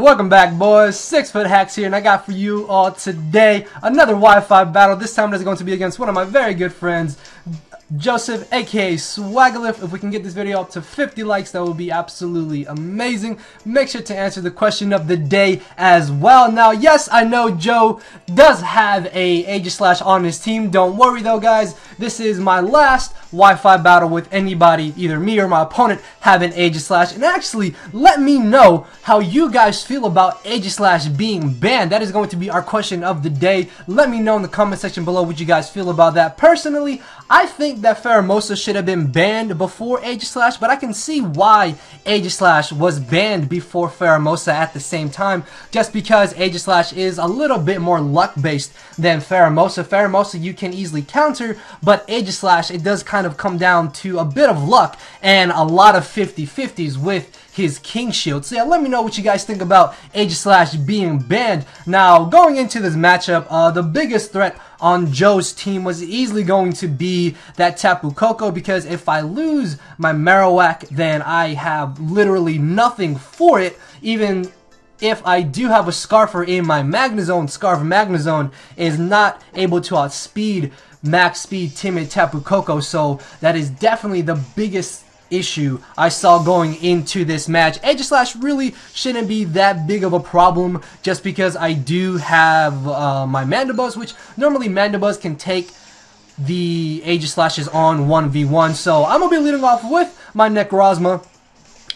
Welcome back, boys. 6fthax here, and I got for you all today another Wi-Fi battle. This time it is going to be against one of my very good friends, Joseph, aka Swagilyph. If we can get this video up to 50 likes, that would be absolutely amazing. Make sure to answer the question of the day as well. Now, yes, I know Joe does have a Aegis on his team. Don't worry though, guys. This is my last Wi-Fi battle with anybody, either me or my opponent, having Aegis. And actually, let me know how you guys feel about Aegis being banned. That is going to be our question of the day. Let me know in the comment section below what you guys feel about that. Personally, I think that Pheromosa should have been banned before Aegis, but I can see why Aegis was banned before Pheromosa at the same time, just because Aegis is a little bit more luck-based than Pheromosa. Pheromosa you can easily counter, but Aegis it does kind of come down to a bit of luck and a lot of 50-50s with his King Shield. So yeah, let me know what you guys think about Aegis being banned. Now, going into this matchup, the biggest threat on Joe's team was easily going to be that Tapu Koko, because if I lose my Marowak, then I have literally nothing for it. Even if I do have a Scarfer in my Magnezone, Scarf Magnezone is not able to outspeed max speed timid Tapu Koko, so that is definitely the biggest issue I saw going into this match. Aegis really shouldn't be that big of a problem, just because I do have my Mandibuzz, which normally Mandibuzz can take the Aegis on 1v1. So I'm going to be leading off with my Necrozma,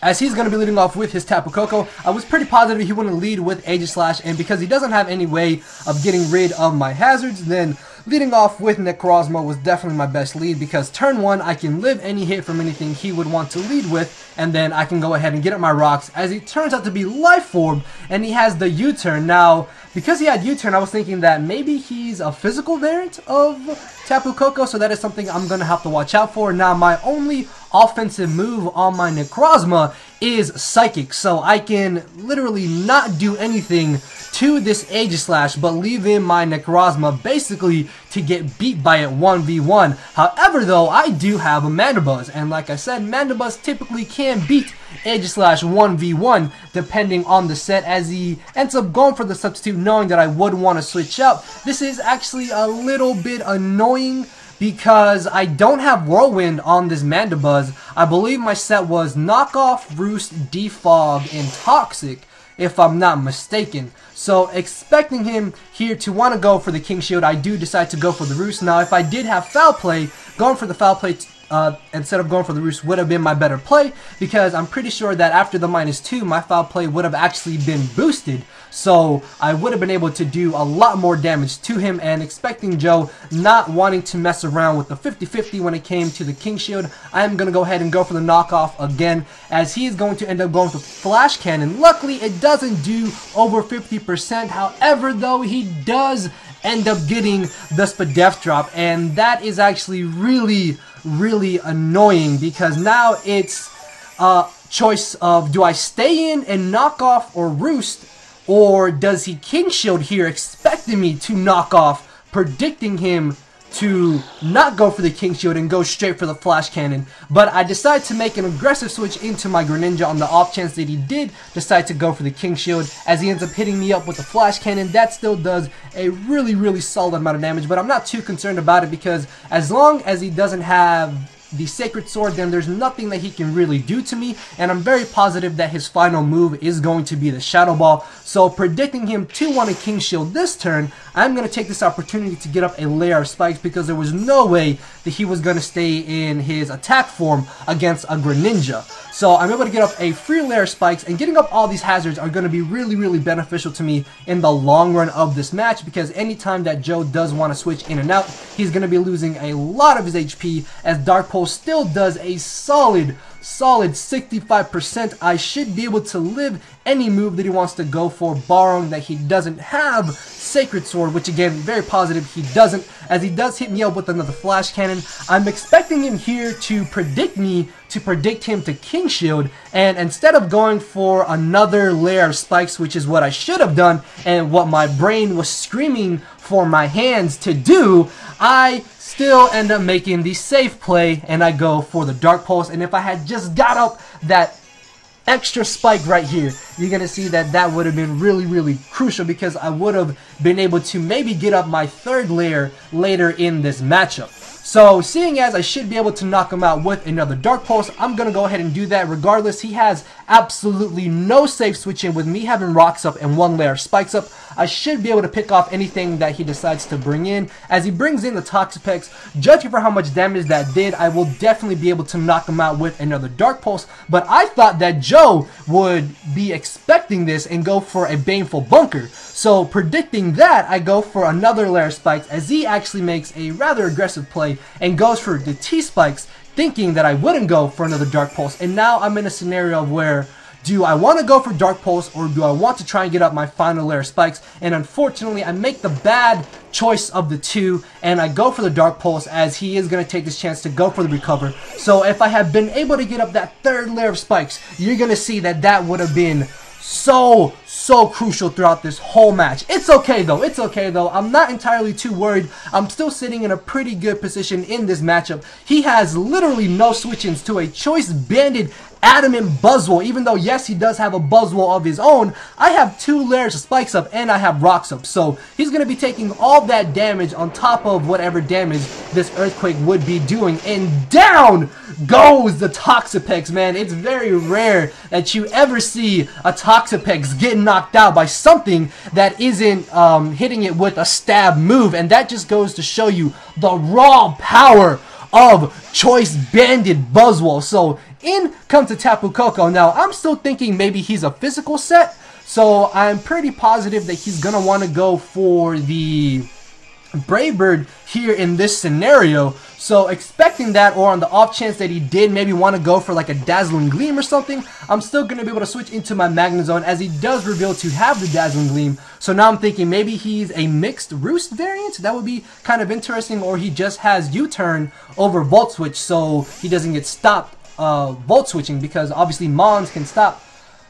as he's going to be leading off with his Tapu Koko. I was pretty positive he wouldn't lead with Aegis, and because he doesn't have any way of getting rid of my hazards, then leading off with Necrozma was definitely my best lead, because turn 1 I can live any hit from anything he would want to lead with, and then I can go ahead and get up my rocks, as he turns out to be Life Orb, and he has the U-turn. Now, because he had U-turn, I was thinking that maybe he's a physical variant of Tapu Koko, so that is something I'm going to have to watch out for. Now, my only offensive move on my Necrozma is Psychic, so I can literally not do anything to this Aegis but leave in my Necrozma basically to get beat by it 1v1. However though, I do have a Mandibuzz, and like I said, Mandibuzz typically can beat Aegis 1v1 depending on the set, as he ends up going for the substitute knowing that I would want to switch out. This is actually a little bit annoying because I don't have Whirlwind on this Mandibuzz. I believe my set was Knockoff, Roost, Defog, and Toxic, if I'm not mistaken. So expecting him here to want to go for the King Shield, I do decide to go for the Roost. Now, if I did have Foul Play, going for the Foul Play instead of going for the Roost would have been my better play, because I'm pretty sure that after the -2, my Foul Play would have actually been boosted. So I would have been able to do a lot more damage to him, and expecting Joe not wanting to mess around with the 50-50 when it came to the King Shield, I am going to go ahead and go for the knockoff again, as he is going to end up going for Flash Cannon. Luckily, it doesn't do over 50%. However, though, he does end up getting the Spadef drop, and that is actually really annoying, because now it's a choice of, do I stay in and knock off or Roost, or does he King Shield here, expecting me to knock off, predicting him to not go for the King Shield and go straight for the Flash Cannon. But I decided to make an aggressive switch into my Greninja on the off chance that he did decide to go for the King Shield, as he ends up hitting me up with the Flash Cannon. That still does a really solid amount of damage, but I'm not too concerned about it, because as long as he doesn't have the Sacred Sword, then there's nothing that he can really do to me, and I'm very positive that his final move is going to be the Shadow Ball. So predicting him to want a King Shield this turn, I'm going to take this opportunity to get up a layer of spikes, because there was no way that he was going to stay in his attack form against a Greninja. So I'm able to get up a free layer of spikes, and getting up all these hazards are going to be really beneficial to me in the long run of this match, because anytime that Joe does want to switch in and out, he's going to be losing a lot of his HP, as Dark Pulse still does a solid 65%. I should be able to live any move that he wants to go for, borrowing that he doesn't have Sacred Sword, which again, very positive he doesn't, as he does hit me up with another Flash Cannon. I'm expecting him here to predict him to King Shield, and instead of going for another layer of spikes, which is what I should have done and what my brain was screaming for my hands to do, I still end up making the safe play, and I go for the Dark Pulse. And if I had just got up that extra spike right here, you're gonna see that that would have been really crucial, because I would have been able to maybe get up my third layer later in this matchup. So seeing as I should be able to knock him out with another Dark Pulse, I'm going to go ahead and do that regardless. He has absolutely no safe switching. With me having rocks up and one layer of spikes up, I should be able to pick off anything that he decides to bring in. As he brings in the Toxapex, judging for how much damage that did, I will definitely be able to knock him out with another Dark Pulse. But I thought that Joe would be expecting this and go for a Baneful Bunker. So predicting that, I go for another layer of spikes, as he actually makes a rather aggressive play and goes for the T-Spikes, thinking that I wouldn't go for another Dark Pulse. And now I'm in a scenario where, do I want to go for Dark Pulse, or do I want to try and get up my final layer of spikes? And unfortunately, I make the bad choice of the two, and I go for the Dark Pulse, as he is going to take this chance to go for the recover. So if I had been able to get up that third layer of spikes, you're going to see that that would have been so crucial throughout this whole match. It's okay though, it's okay though. I'm not entirely too worried. I'm still sitting in a pretty good position in this matchup. He has literally no switch-ins to a Choice Banded Adamant Buzzwole. Even though, yes, he does have a Buzzwole of his own, I have 2 layers of spikes up and I have rocks up. So he's going to be taking all that damage on top of whatever damage this Earthquake would be doing. And down goes the Toxapex, man. It's very rare that you ever see a Toxapex get knocked out by something that isn't hitting it with a stab move. And that just goes to show you the raw power of Choice Banded Buzzwole. So in comes the Tapu Koko. Now, I'm still thinking maybe he's a physical set, so I'm pretty positive that he's going to want to go for the Brave Bird here in this scenario. So expecting that, or on the off chance that he did maybe want to go for like a Dazzling Gleam or something, I'm still going to be able to switch into my Magnezone, as he does reveal to have the Dazzling Gleam. So now I'm thinking maybe he's a mixed Roost variant. That would be kind of interesting. Or he just has U-turn over Volt Switch, so he doesn't get stopped Volt Switching, because obviously Mons can stop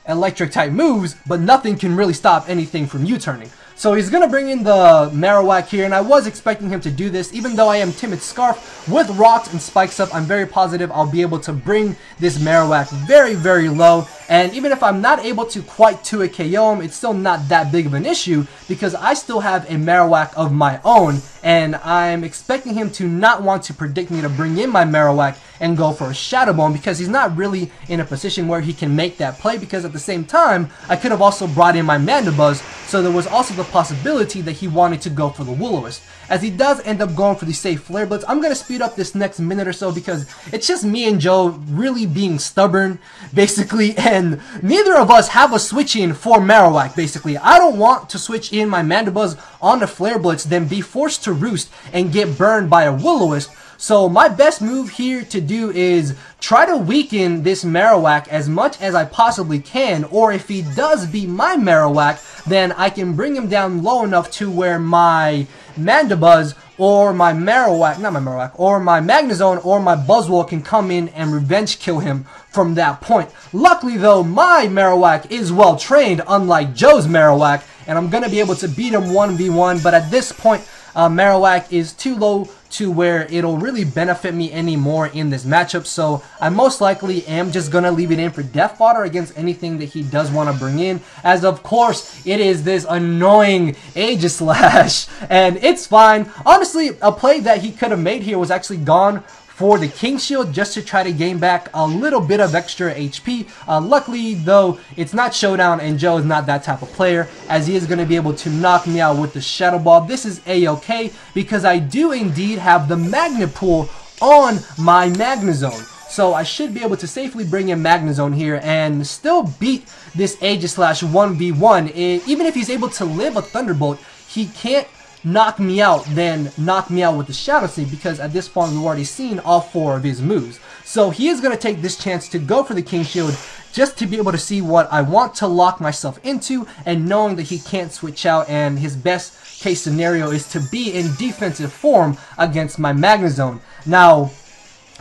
electric type moves, but nothing can really stop anything from U-turning. So he's going to bring in the Marowak here, and I was expecting him to do this. Even though I am Timid Scarf, with rocks and spikes up, I'm very positive I'll be able to bring this Marowak very low. And even if I'm not able to quite 2-hit KO him, it's still not that big of an issue, because I still have a Marowak of my own, and I'm expecting him to not want to predict me to bring in my Marowak and go for a Shadow Bone, because he's not really in a position where he can make that play, because at the same time, I could have also brought in my Mandibuzz, so there was also the possibility that he wanted to go for the Will-O-Wisp. As he does end up going for the safe Flare Blitz, I'm going to speed up this next minute or so, because it's just me and Joe really being stubborn, basically, and neither of us have a switch in for Marowak, basically. I don't want to switch in my Mandibuzz on the Flare Blitz, then be forced to Roost and get burned by a Will-O-Wisp. So my best move here to do is try to weaken this Marowak as much as I possibly can, or if he does beat my Marowak, then I can bring him down low enough to where my Mandibuzz or my Marowak, not my Marowak, or my Magnezone or my Buzzwole can come in and revenge kill him from that point. Luckily though, my Marowak is well trained, unlike Joe's Marowak, and I'm going to be able to beat him 1v1, but at this point, Marowak is too low to where it'll really benefit me anymore in this matchup, so I most likely am just gonna leave it in for death fodder against anything that he does want to bring in, as of course it is this annoying Aegislash, and it's fine. Honestly, a play that he could have made here was actually gone for the King Shield, just to try to gain back a little bit of extra HP. Luckily though, it's not Showdown, and Joe is not that type of player, as he is going to be able to knock me out with the Shadow Ball. This is a-okay, because I do indeed have the Magnet Pool on my Magnezone. So I should be able to safely bring in Magnezone here and still beat this Aegislash 1v1. Even if he's able to live a Thunderbolt, he can't knock me out, then knock me out with the Shadow Sneak, because at this point we've already seen all 4 of his moves. So he is going to take this chance to go for the King Shield, just to be able to see what I want to lock myself into, and knowing that he can't switch out, and his best case scenario is to be in defensive form against my Magnezone. Now,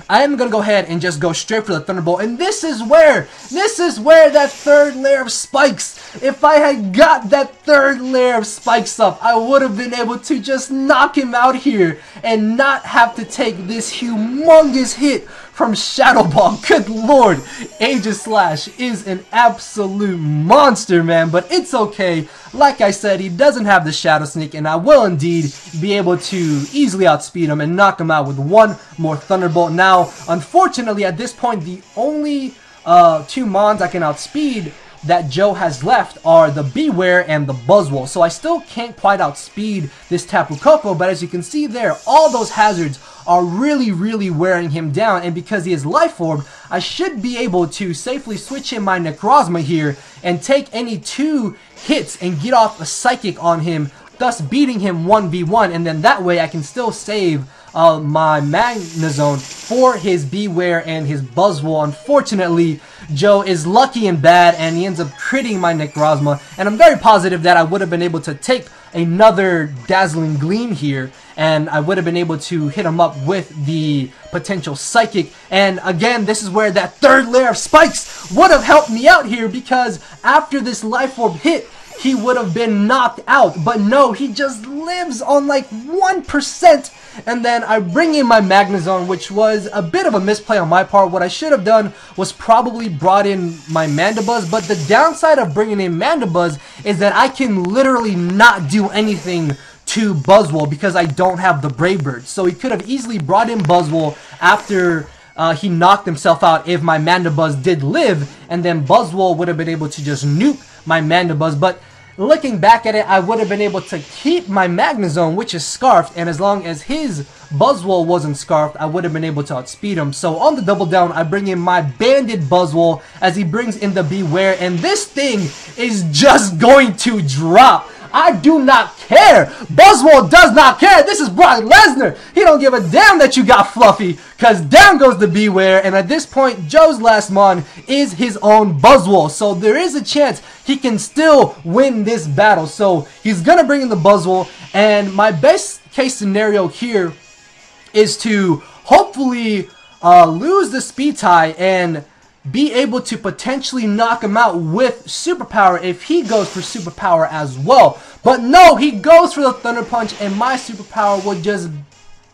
I am going to go ahead and just go straight for the Thunderbolt, and this is where that third layer of spikes, if I had got that third layer of spikes up, I would have been able to just knock him out here and not have to take this humongous hit from Shadow Ball. Good lord, Aegislash is an absolute monster, man, but it's okay. Like I said, he doesn't have the Shadow Sneak, and I will indeed be able to easily outspeed him and knock him out with one more Thunderbolt. Now, unfortunately, at this point, the only two Mons I can outspeed that Joe has left are the Beware and the Buzzwole. So I still can't quite outspeed this Tapu Koko, but as you can see there, all those hazards are really wearing him down, and because he is Life Orb, I should be able to safely switch in my Necrozma here and take any 2 hits and get off a Psychic on him, thus beating him 1v1, and then that way I can still save my Magnezone for his Beware and his Buzzwole. Unfortunately, Joe is lucky and bad, and he ends up critting my Necrozma, and I'm very positive that I would have been able to take another Dazzling Gleam here, and I would have been able to hit him up with the potential Psychic. And again, this is where that third layer of spikes would have helped me out here, because after this Life Orb hit, he would have been knocked out, but no, he just lives on like 1%, and then I bring in my Magnezone, which was a bit of a misplay on my part. What I should have done was probably brought in my Mandibuzz, but the downside of bringing in Mandibuzz is that I can literally not do anything to Buzzwole because I don't have the Brave Bird. So he could have easily brought in Buzzwole after he knocked himself out if my Mandibuzz did live, and then Buzzwole would have been able to just nuke my Mandibuzz. But looking back at it, I would have been able to keep my Magnezone, which is Scarfed, and as long as his Buzzwole wasn't Scarfed, I would have been able to outspeed him. So on the double down, I bring in my Banded Buzzwole as he brings in the Beware, and this thing is just going to drop. I do not care. Buzzwole does not care. This is Brock Lesnar. He don't give a damn that you got Fluffy, because down goes the Beware, and at this point, Joe's last Mon is his own Buzzwole. So there is a chance he can still win this battle. So he's going to bring in the Buzzwole, and my best case scenario here is to hopefully lose the speed tie and be able to potentially knock him out with Superpower if he goes for Superpower as well. But no, he goes for the Thunder Punch, and my Superpower would just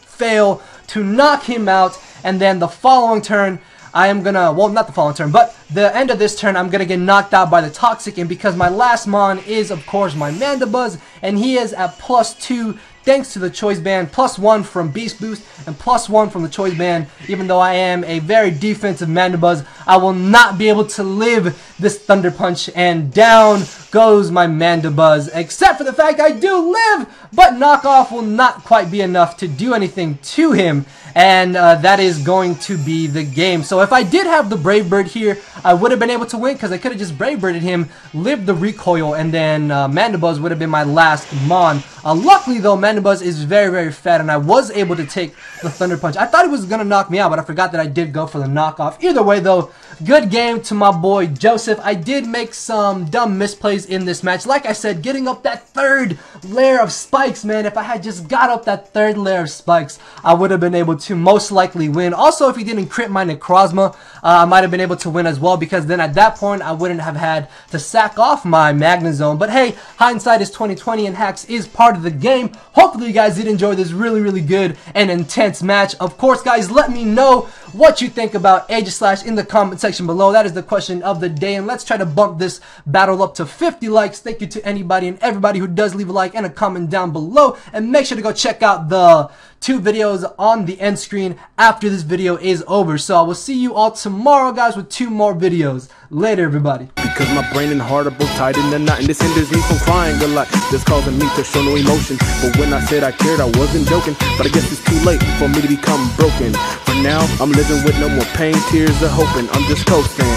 fail to knock him out. And then the following turn, I am gonna, well, not the following turn, but the end of this turn, I'm gonna get knocked out by the Toxic. And because my last Mon is, of course, my Mandibuzz, and he is at +2 thanks to the Choice Band, +1 from Beast Boost, and +1 from the Choice Band. Even though I am a very defensive Mandibuzz, I will not be able to live this Thunder Punch, and down goes my Mandibuzz, except for the fact I do live, but knockoff will not quite be enough to do anything to him, and that is going to be the game. So if I did have the Brave Bird here, I would have been able to win, because I could have just Brave Birded him, lived the recoil, and then Mandibuzz would have been my last Mon. Luckily though, Mandibuzz is very fat, and I was able to take the Thunder Punch. I thought he was going to knock me out, but I forgot that I did go for the knockoff. Either way though, good game to my boy Joseph. I did make some dumb misplays in this match. Like I said, getting up that third layer of spikes, man. If I had just got up that third layer of spikes, I would have been able to most likely win. Also, if he didn't crit my Necrozma, I might have been able to win as well, because then at that point, I wouldn't have had to sack off my Magnezone. But hey, hindsight is 20/20, and hacks is part of the game. Hopefully you guys did enjoy this really good and intense match. Of course, guys, let me know what you think about Aegislash in the comment section below. That is the question of the day, and let's try to bump this battle up to 50 likes. Thank you to anybody and everybody who does leave a like and a comment down below, and make sure to go check out the 2 videos on the end screen after this video is over. So I will see you all tomorrow, guys, with 2 more videos. Later, everybody. Because my brain and heart are both tied in the knot, and this hinders me from crying a lot. This causing me to show no emotion. But when I said I cared, I wasn't joking. But I guess it's too late for me to become broken. For now, I'm living with no more pain, tears, or hoping. I'm just coasting.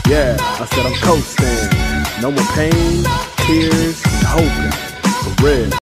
Yeah, I said I'm coasting. No more pain, tears, and hoping. For real.